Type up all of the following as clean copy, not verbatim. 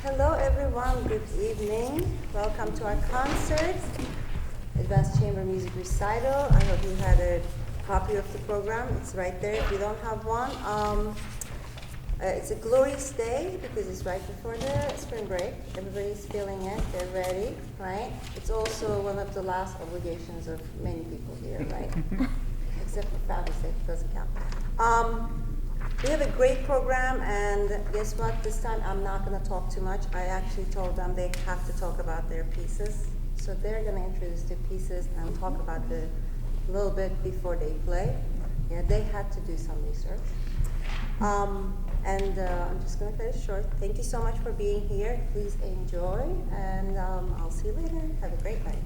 Hello everyone, good evening. Welcome to our concert, Advanced Chamber Music Recital. I hope you had a copy of the program. It's right there if you don't have one. It's a glorious day because it's right before the spring break. Everybody's feeling it, they're ready, right? It's also one of the last obligations of many people here, right? Except for families, it doesn't count. We have a great program, and guess what? This time I'm not going to talk too much. I actually told them they have to talk about their pieces. So they're going to introduce the pieces and talk about the little bit before they play. Yeah, they had to do some research. I'm just going to cut it short. Thank you so much for being here. Please enjoy, and I'll see you later. Have a great night.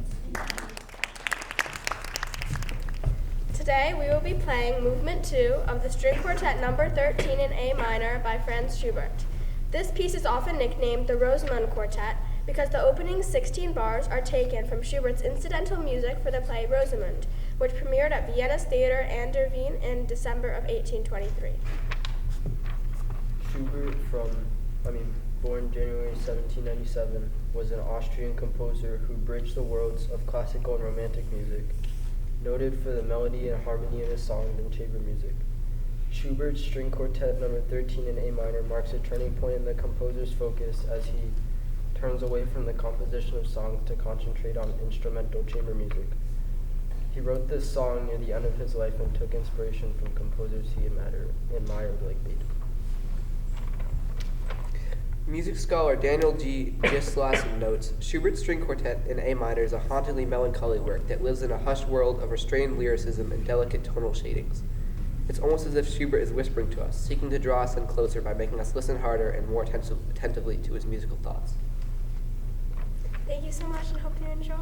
Today we will be playing Movement 2 of the String Quartet Number 13 in A minor by Franz Schubert. This piece is often nicknamed the Rosamund Quartet because the opening 16 bars are taken from Schubert's incidental music for the play Rosamund, which premiered at Vienna's Theater an der Wien in December of 1823. Schubert, born January 1797, was an Austrian composer who bridged the worlds of classical and romantic music, noted for the melody and harmony in his songs and chamber music. Schubert's String Quartet Number 13 in A minor marks a turning point in the composer's focus as he turns away from the composition of songs to concentrate on instrumental chamber music. He wrote this song near the end of his life and took inspiration from composers he admired like Beethoven. Music scholar Daniel G. Gislason notes, Schubert's String Quartet in A minor is a hauntingly melancholy work that lives in a hushed world of restrained lyricism and delicate tonal shadings. It's almost as if Schubert is whispering to us, seeking to draw us in closer by making us listen harder and more attentively to his musical thoughts. Thank you so much and hope you enjoy.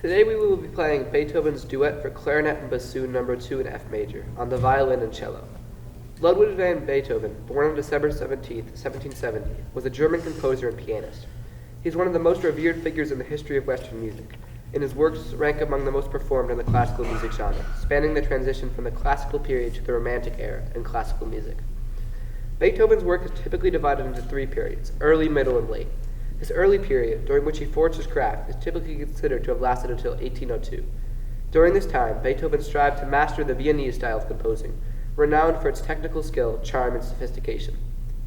Today we will be playing Beethoven's Duet for Clarinet and Bassoon No. 2 in F major, on the violin and cello. Ludwig van Beethoven, born on December 17, 1770, was a German composer and pianist. He is one of the most revered figures in the history of Western music, and his works rank among the most performed in the classical music genre, spanning the transition from the classical period to the Romantic era in classical music. Beethoven's work is typically divided into three periods: early, middle, and late. His early period, during which he forged his craft, is typically considered to have lasted until 1802. During this time, Beethoven strived to master the Viennese style of composing, renowned for its technical skill, charm, and sophistication.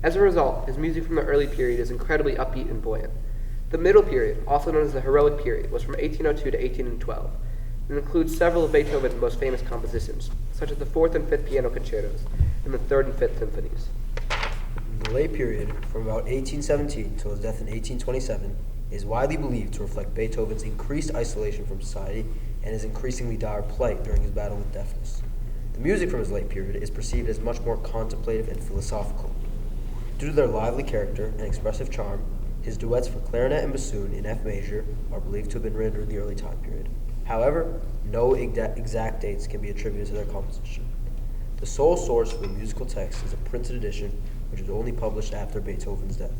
As a result, his music from the early period is incredibly upbeat and buoyant. The middle period, also known as the heroic period, was from 1802 to 1812, and includes several of Beethoven's most famous compositions, such as the 4th and 5th piano concertos and the 3rd and 5th symphonies. The late period, from about 1817 till his death in 1827, is widely believed to reflect Beethoven's increased isolation from society and his increasingly dire plight during his battle with deafness. The music from his late period is perceived as much more contemplative and philosophical. Due to their lively character and expressive charm, his duets for clarinet and bassoon in F major are believed to have been written during the early time period. However, no exact dates can be attributed to their composition. The sole source for the musical text is a printed edition which was only published after Beethoven's death,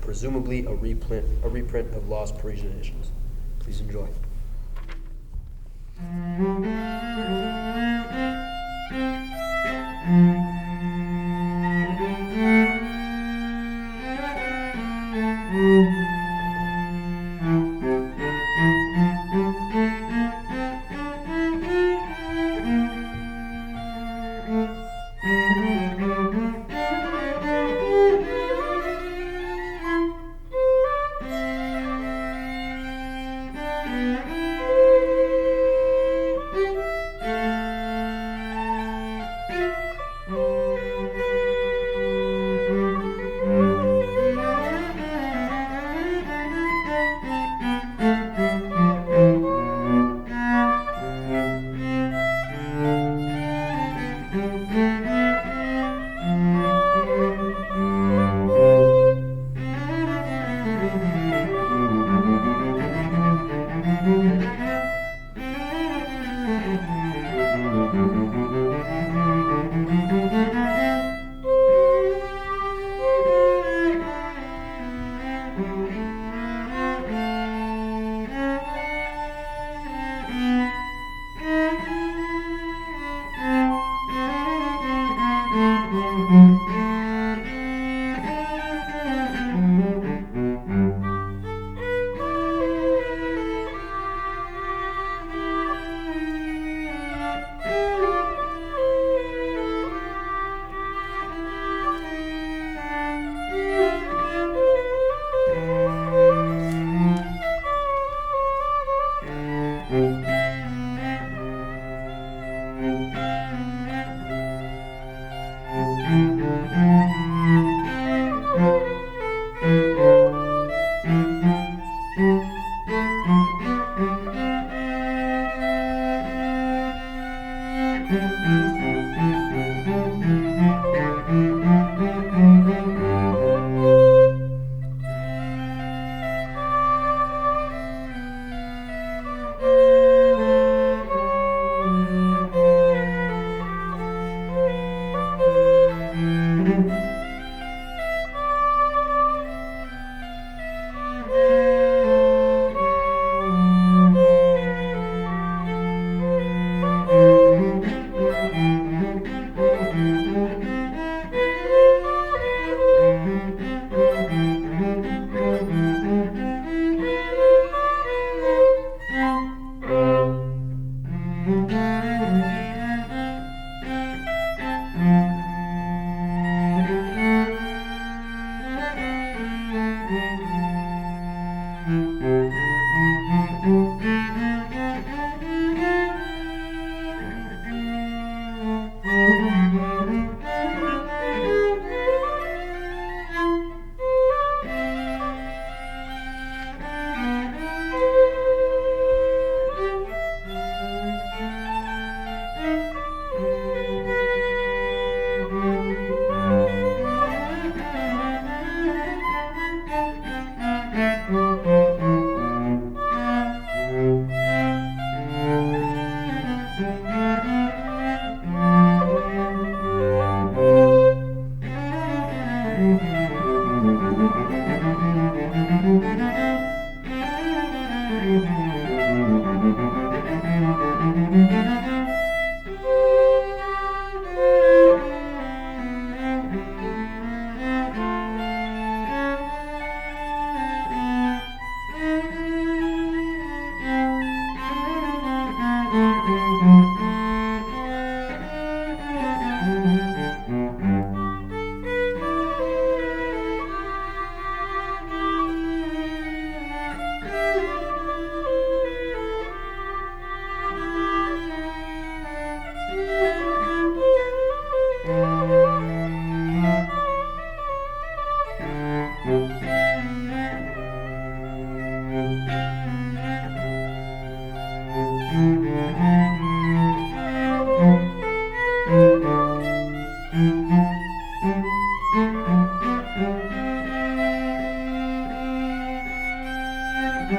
presumably a reprint of lost Parisian editions. Please enjoy. Good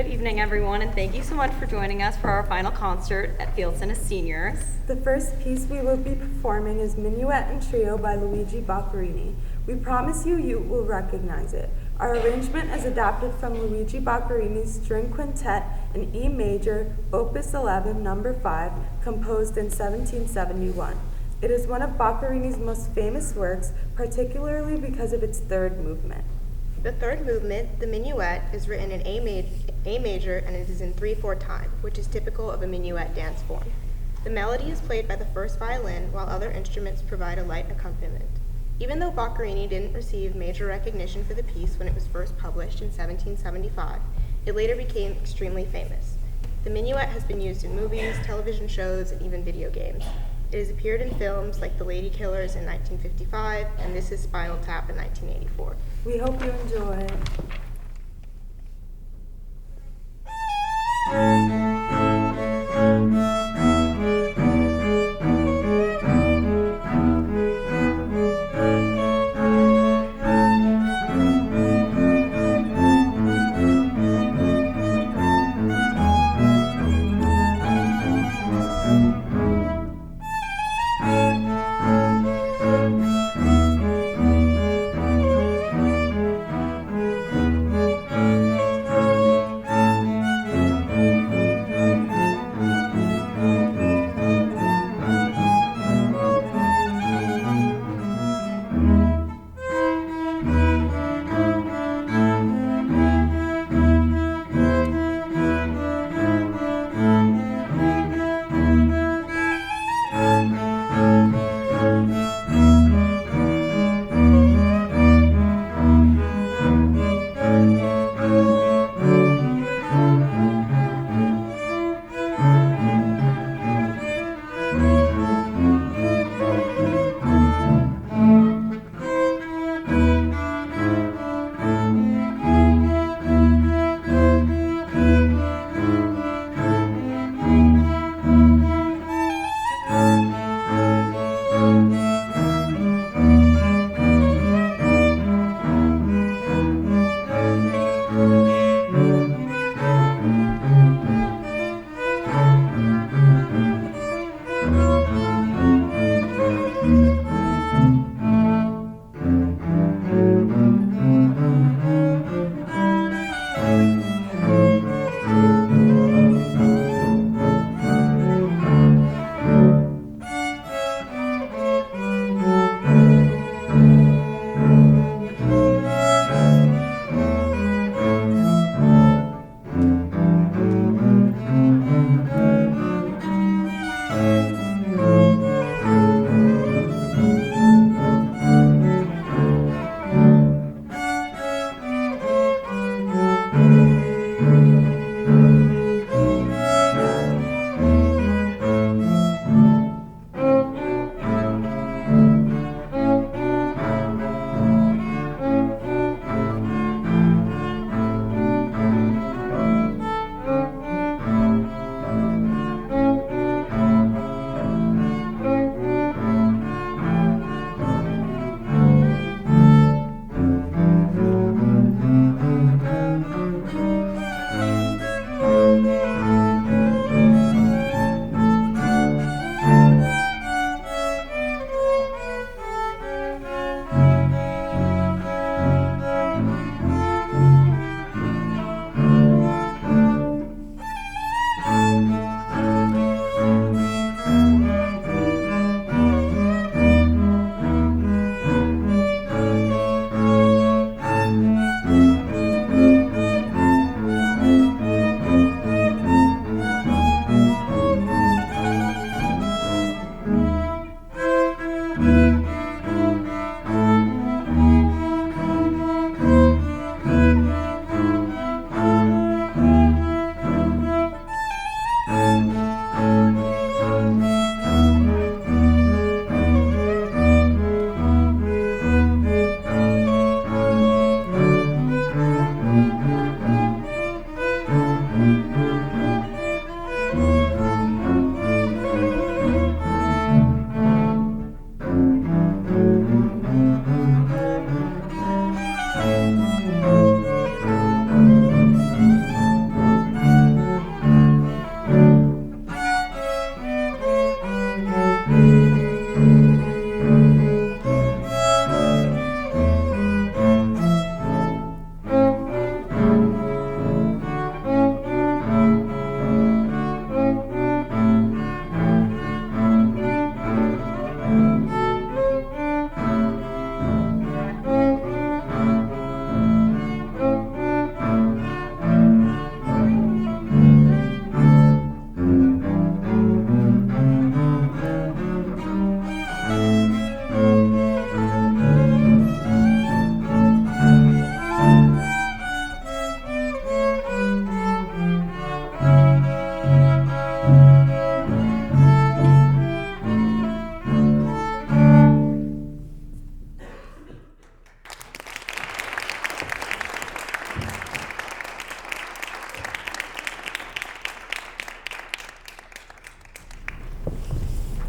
evening, everyone, and thank you so much for joining us for our final concert at Fieldston as seniors. The first piece we will be performing is Minuet and Trio by Luigi Boccherini. We promise you will recognize it. Our arrangement is adapted from Luigi Boccherini's String Quintet in E major, Opus 11, number 5, composed in 1771. It is one of Boccherini's most famous works, particularly because of its third movement. The third movement, the minuet, is written in A major and it is in 3/4 time, which is typical of a minuet dance form. The melody is played by the first violin, while other instruments provide a light accompaniment. Even though Boccherini didn't receive major recognition for the piece when it was first published in 1775, it later became extremely famous. The minuet has been used in movies, television shows, and even video games. It has appeared in films like The Lady Killers in 1955 and This Is Spinal Tap in 1984. We hope you enjoy.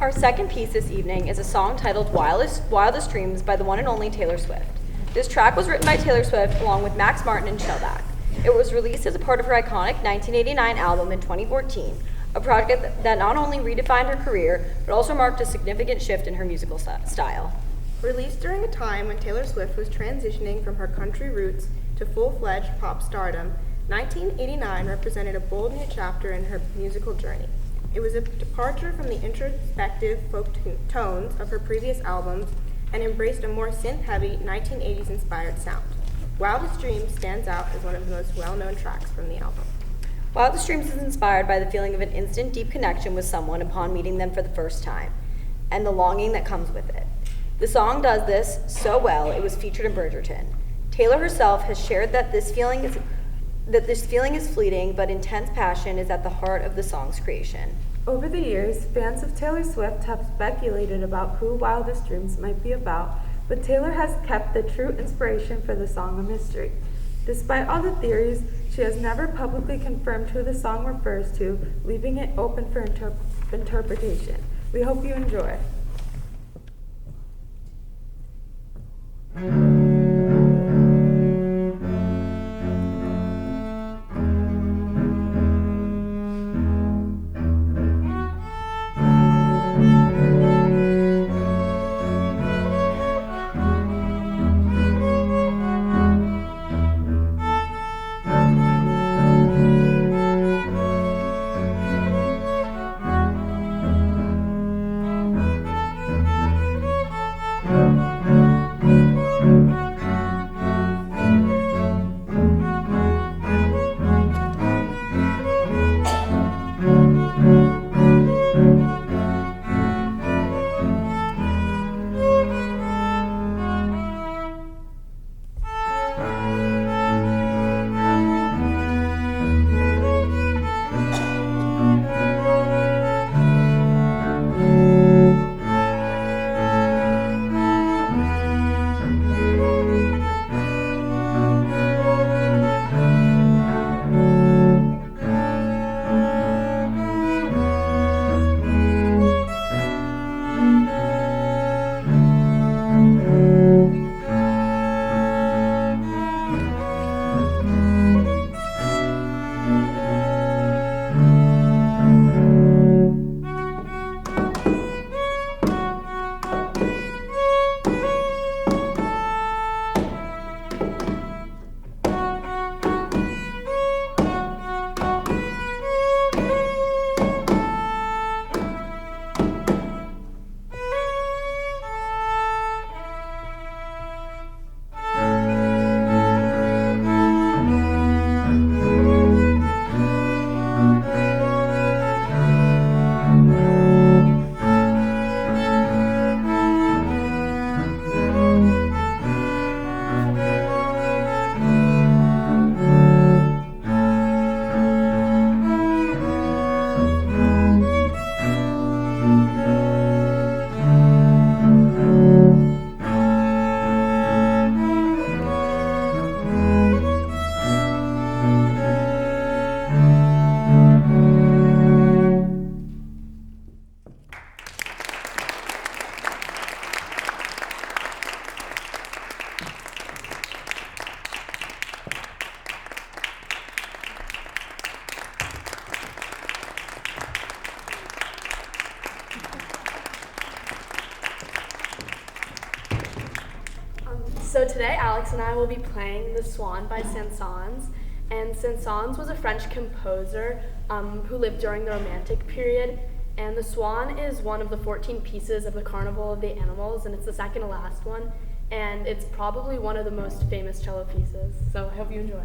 Our second piece this evening is a song titled Wildest Dreams by the one and only Taylor Swift. This track was written by Taylor Swift along with Max Martin and Shellback. It was released as a part of her iconic 1989 album in 2014, a project that not only redefined her career, but also marked a significant shift in her musical style. Released during a time when Taylor Swift was transitioning from her country roots to full-fledged pop stardom, 1989 represented a bold new chapter in her musical journey. It was a departure from the introspective folk tones of her previous albums and embraced a more synth-heavy 1980s-inspired sound. Wildest Dreams stands out as one of the most well-known tracks from the album. Wildest Dreams is inspired by the feeling of an instant deep connection with someone upon meeting them for the first time, and the longing that comes with it. The song does this so well it was featured in Bridgerton. Taylor herself has shared that this feeling is fleeting, but intense passion is at the heart of the song's creation. Over the years, fans of Taylor Swift have speculated about who Wildest Dreams might be about, but Taylor has kept the true inspiration for the song a mystery. Despite all the theories, she has never publicly confirmed who the song refers to, leaving it open for interpretation. We hope you enjoy. So today, Alex and I will be playing the Swan by Saint-Saëns. And Saint-Saëns was a French composer who lived during the Romantic period. And the Swan is one of the 14 pieces of the Carnival of the Animals, and it's the second to last one. And it's probably one of the most famous cello pieces. So I hope you enjoy.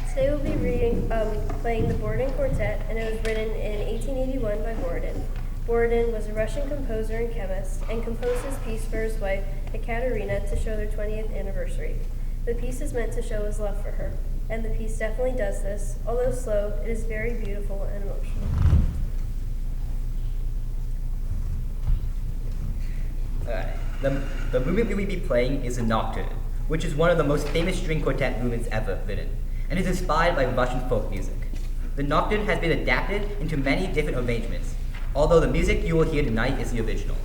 Today we'll be playing the Borodin Quartet, and it was written in 1881 by Borodin. Borodin was a Russian composer and chemist, and composed this piece for his wife, Ekaterina, to show their 20th anniversary. The piece is meant to show his love for her, and the piece definitely does this. Although slow, it is very beautiful and emotional. The movement we will be playing is a Nocturne, which is one of the most famous string quartet movements ever written, and is inspired by Russian folk music. The Nocturne has been adapted into many different arrangements, although the music you will hear tonight is the original.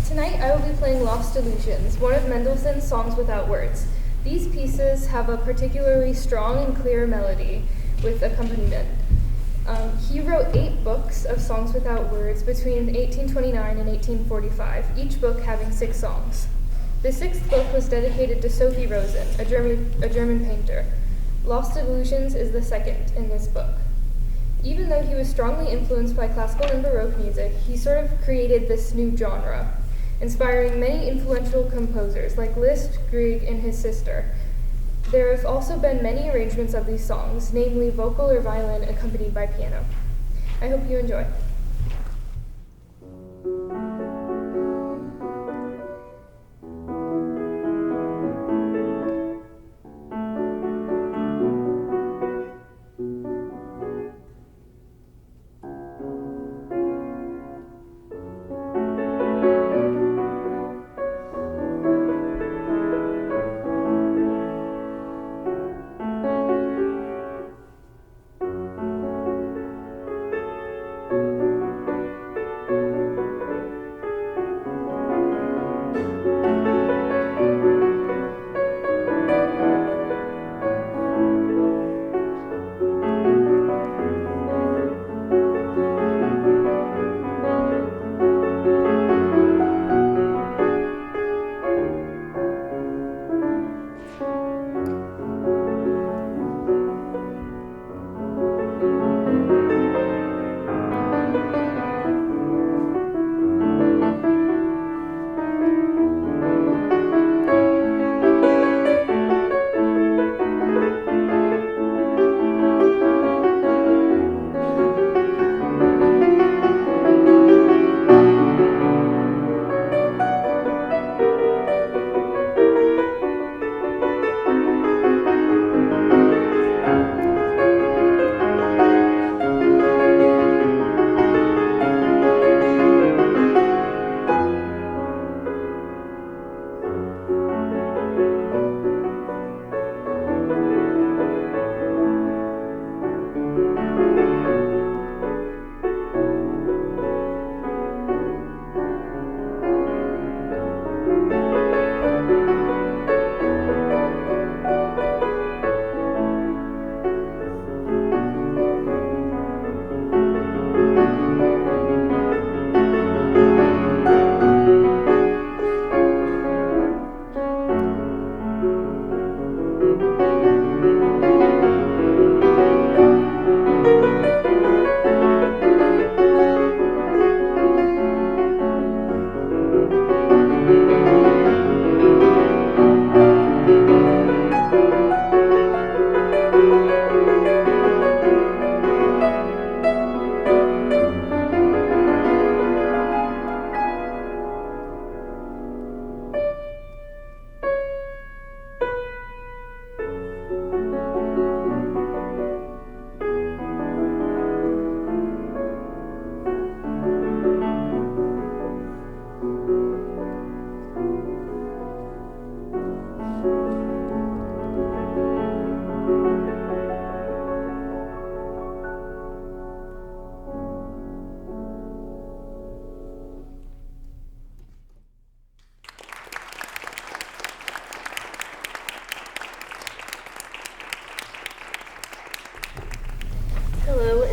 Tonight I will be playing Lost Illusions, one of Mendelssohn's Songs Without Words. These pieces have a particularly strong and clear melody with accompaniment. He wrote 8 books of Songs Without Words between 1829 and 1845, each book having 6 songs. The 6th book was dedicated to Sophie Rosen, a German painter. Lost Illusions is the 2nd in this book. Even though he was strongly influenced by classical and Baroque music, he sort of created this new genre, inspiring many influential composers like Liszt, Grieg, and his sister. There have also been many arrangements of these songs, namely vocal or violin accompanied by piano. I hope you enjoy.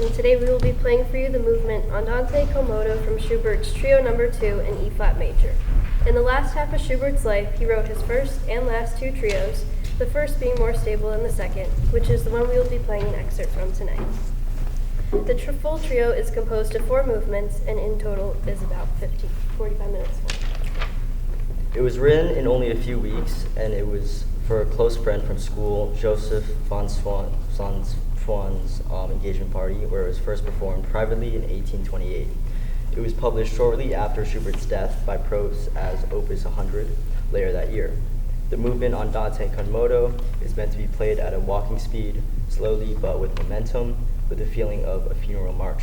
and today we will be playing for you the movement Andante con moto from Schubert's Trio No. 2 in E-flat major. In the last half of Schubert's life, he wrote his first and last two trios, the first being more stable than the second, which is the one we will be playing an excerpt from tonight. The full trio is composed of 4 movements, and in total is about 45 minutes long. It was written in only a few weeks, and it was for a close friend from school, Joseph von Swan's engagement party, where it was first performed privately in 1828. It was published shortly after Schubert's death by Prose as Opus 100 later that year. The movement Andante con moto is meant to be played at a walking speed, slowly but with momentum, with a feeling of a funeral march.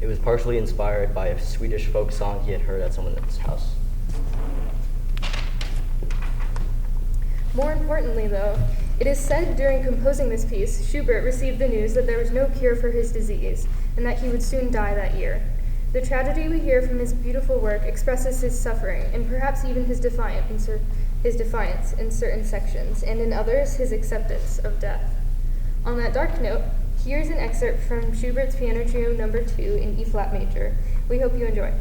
It was partially inspired by a Swedish folk song he had heard at someone's house. More importantly, though, it is said during composing this piece, Schubert received the news that there was no cure for his disease, and that he would soon die that year. The tragedy we hear from his beautiful work expresses his suffering, and perhaps even his defiance in certain sections, and in others, his acceptance of death. On that dark note, here's an excerpt from Schubert's Piano Trio No. 2 in E-flat major. We hope you enjoy.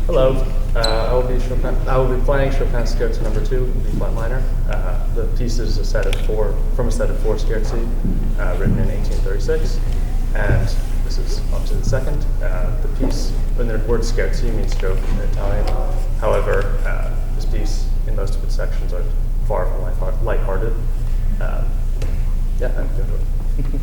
Hello. I will be playing Chopin's Scherzo No. 2 in B flat minor. The piece is from a set of four scherzi written in 1836, and this is up to the second. The piece, when the word scherzi means joke in Italian. However, this piece, in most of its sections, are far from lighthearted. I'm going to enjoy it.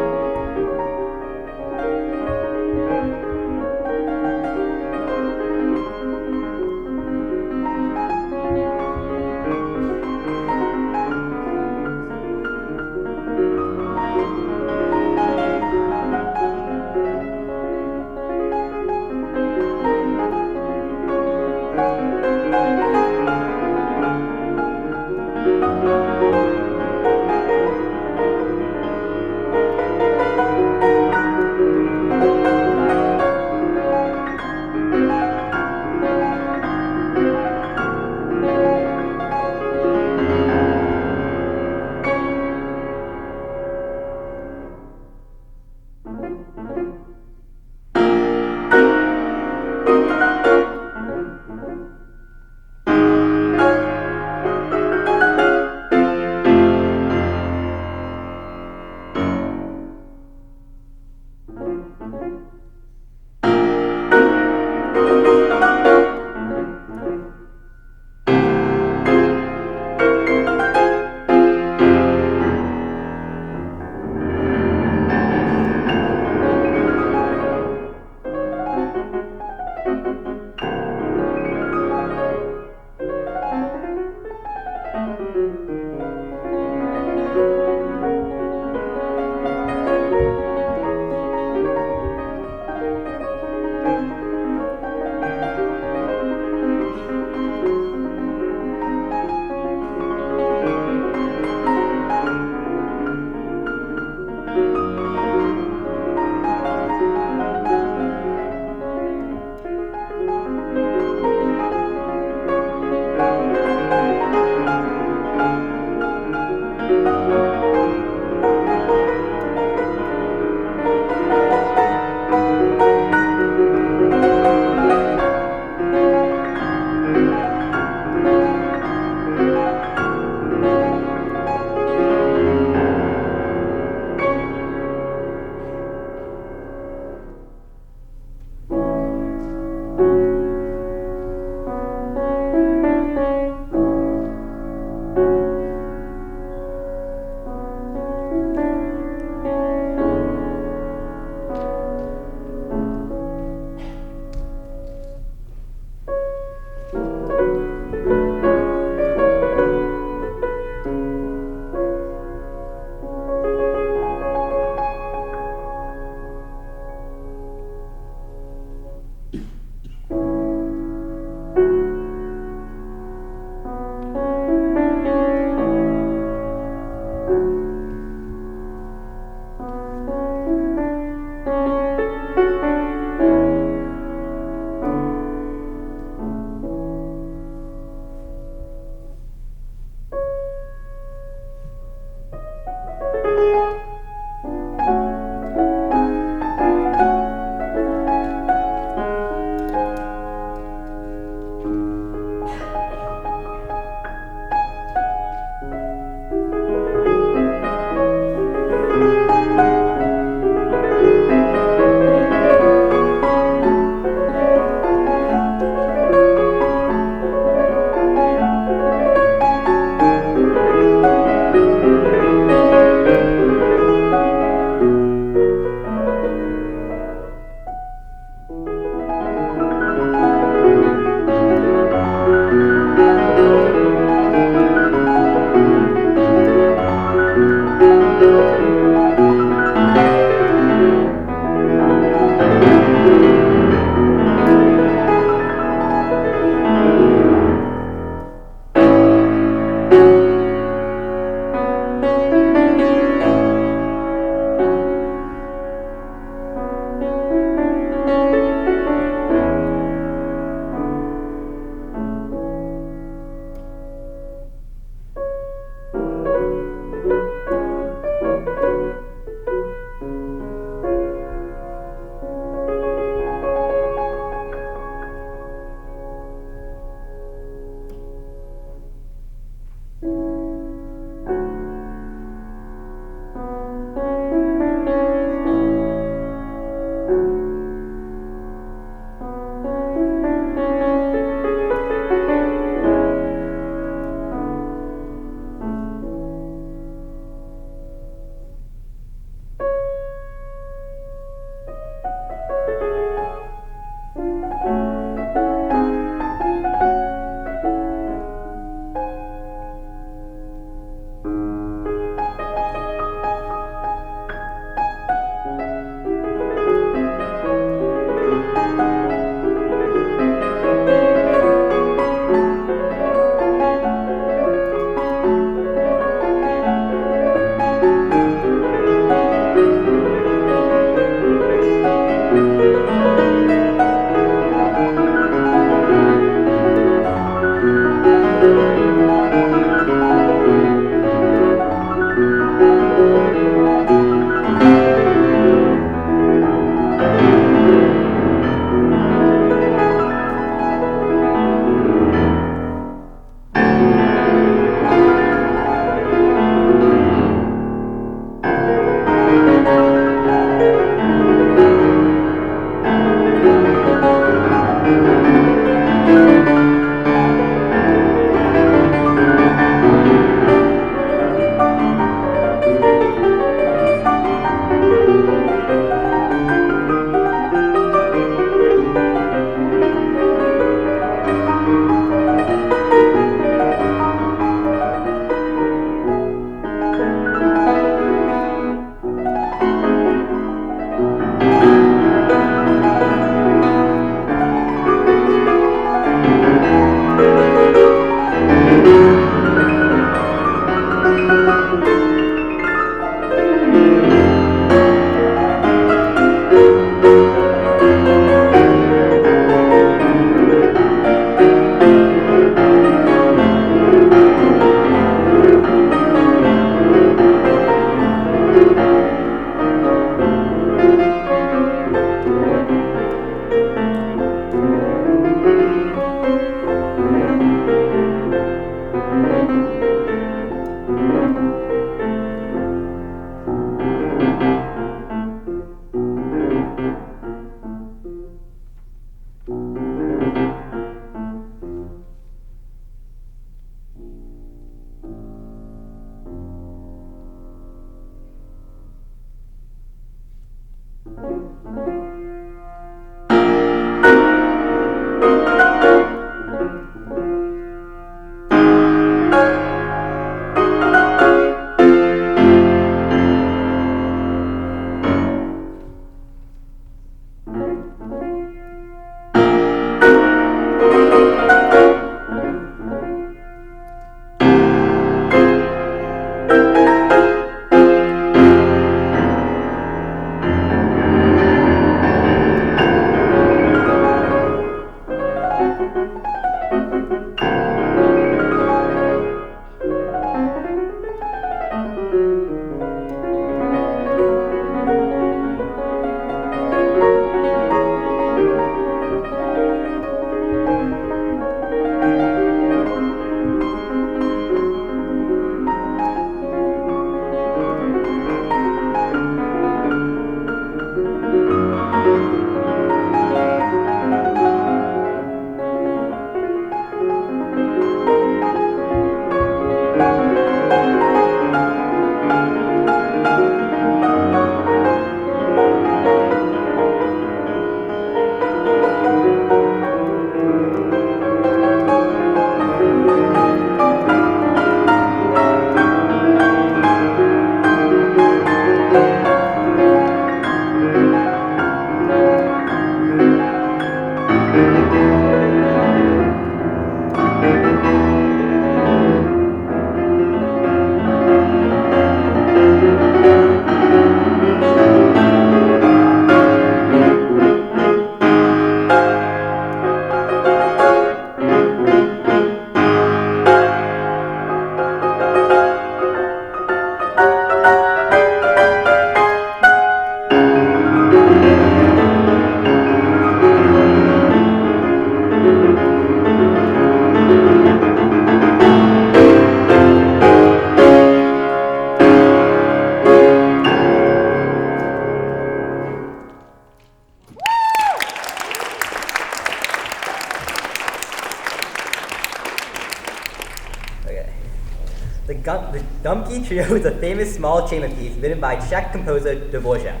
The Dumke Trio is a famous small chamber piece written by Czech composer Dvořák.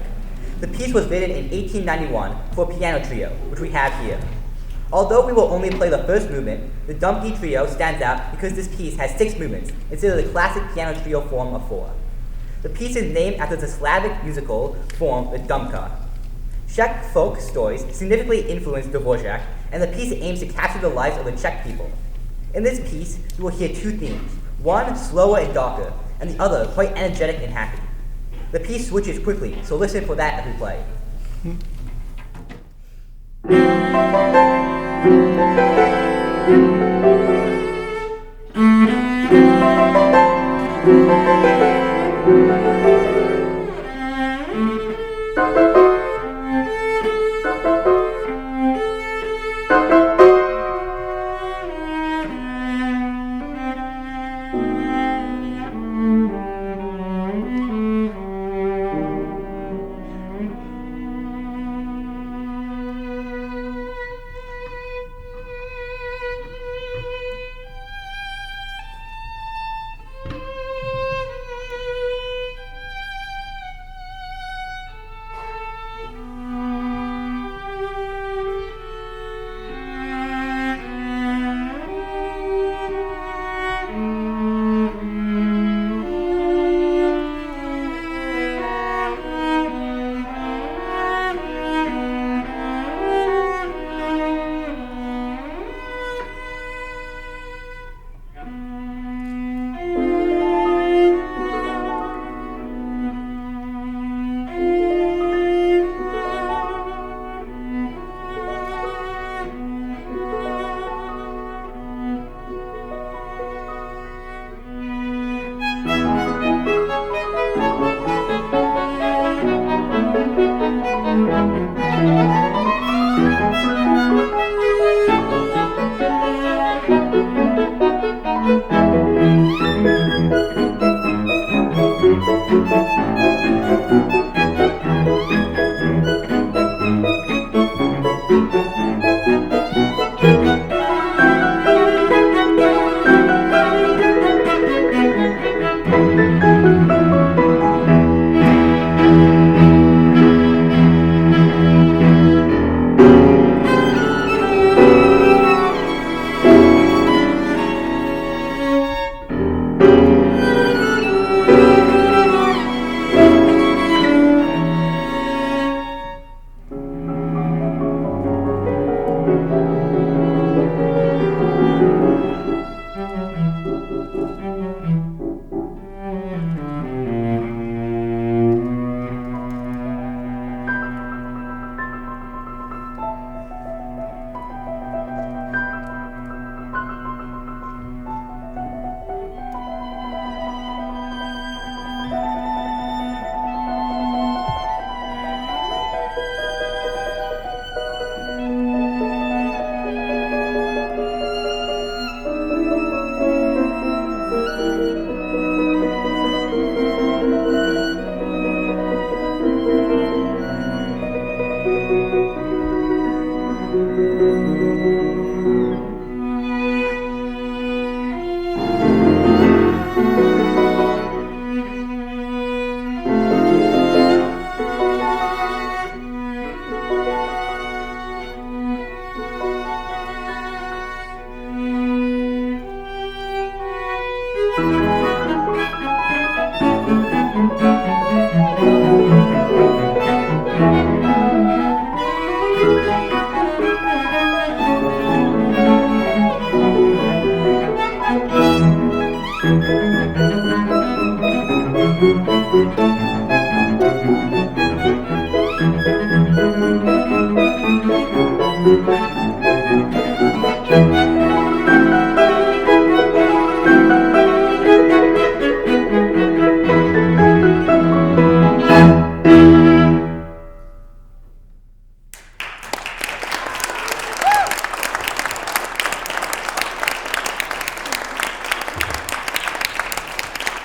The piece was written in 1891 for a piano trio, which we have here. Although we will only play the first movement, the Dumke Trio stands out because this piece has 6 movements instead of the classic piano trio form of 4. The piece is named after the Slavic musical form, the Dumka. Czech folk stories significantly influenced Dvořák, and the piece aims to capture the lives of the Czech people. In this piece, you will hear 2 themes, one slower and darker, and the other quite energetic and happy. The piece switches quickly, so listen for that as we play.